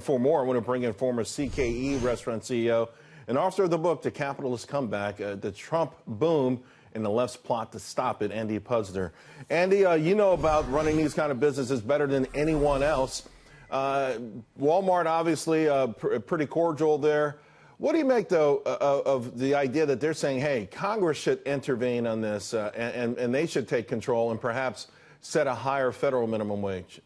For more, I want to bring in former CKE restaurant CEO and author of the book, The Capitalist Comeback, the Trump Boom and the Left's Plot to Stop It, Andy Puzder. Andy, you know about running these kind of businesses better than anyone else. Walmart, obviously, pretty cordial there. What do you make, though, of the idea that they're saying, hey, Congress should intervene on this and they should take control and perhaps set a higher federal minimum wage?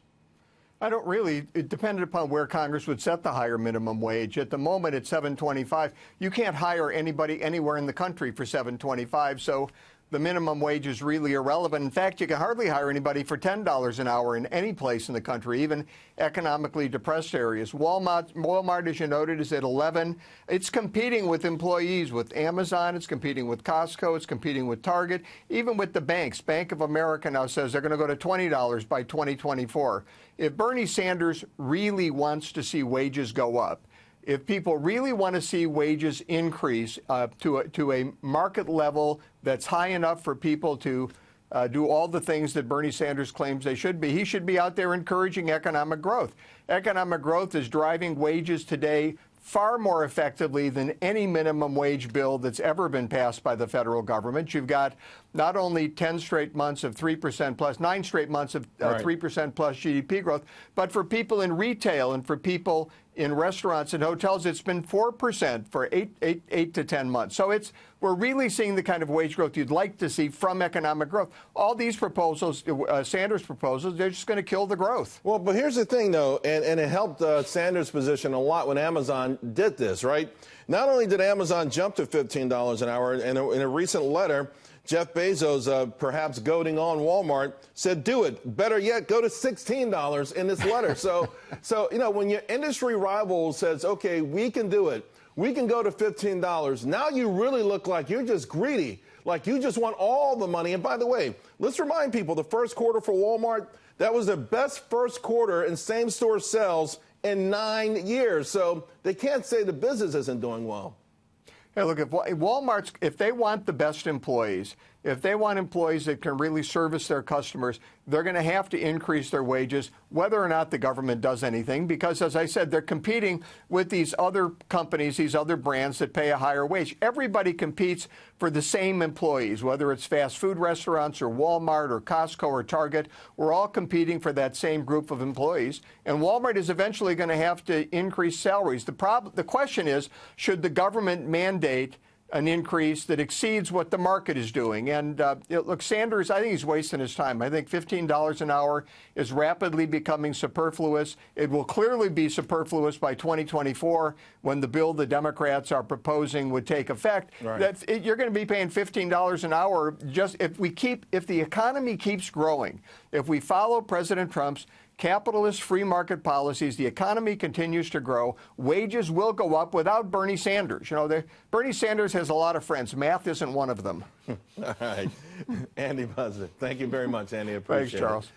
I don't really. It depended upon where Congress would set the higher minimum wage. At the moment, it's $7.25. You can't hire anybody anywhere in the country for $7.25, so the minimum wage is really irrelevant. In fact, you can hardly hire anybody for $10 an hour in any place in the country, even economically depressed areas. Walmart, as you noted, is at 11. It's competing with employees, with Amazon. It's competing with Costco. It's competing with Target, even with the banks. Bank of America now says they're going to go to $20 by 2024. If Bernie Sanders really wants to see wages go up, if people really want to see wages increase to a market level that's high enough for people to do all the things that Bernie Sanders claims they should be, he should be out there encouraging economic growth. Economic growth is driving wages today far more effectively than any minimum wage bill that's ever been passed by the federal government. You've got not only 10 straight months of 3% plus, 9 straight months of 3% plus GDP growth, but for people in retail and for people in restaurants and hotels, it's been 4% for 8 to 10 months. So we're really seeing the kind of wage growth you'd like to see from economic growth. All these proposals, Sanders' proposals, they're just going to kill the growth. Well, but here's the thing, though, and it helped Sanders' position a lot when Amazon did this, right? Not only did Amazon jump to $15 an hour, and in a recent letter, Jeff Bezos, perhaps goading on Walmart, said, do it. Better yet, go to $16 in this letter. So, you know, when your industry rival says, OK, we can do it, we can go to $15, now you really look like you're just greedy, like you just want all the money. And by the way, let's remind people, the first quarter for Walmart, that was their best first quarter in same-store sales in 9 years. So they can't say the business isn't doing well. Hey, look, if they want the best employees, if they want employees that can really service their customers, they're going to have to increase their wages, whether or not the government does anything, because, as I said, they're competing with these other companies, these other brands that pay a higher wage. Everybody competes for the same employees, whether it's fast food restaurants or Walmart or Costco or Target. We're all competing for that same group of employees, and Walmart is eventually going to have to increase salaries. The question is, should the government mandate an increase that exceeds what the market is doing? And look, Sanders, I think he's wasting his time. I think $15 an hour is rapidly becoming superfluous. It will clearly be superfluous by 2024 when the bill the Democrats are proposing would take effect. Right. You're going to be paying $15 an hour just if the economy keeps growing, if we follow President Trump's capitalist free market policies, the economy continues to grow, wages will go up without Bernie Sanders. You know, Bernie Sanders has a lot of friends. Math isn't one of them. All right. Andy Puzder, thank you very much, Andy. Appreciate it. Thanks, Charles.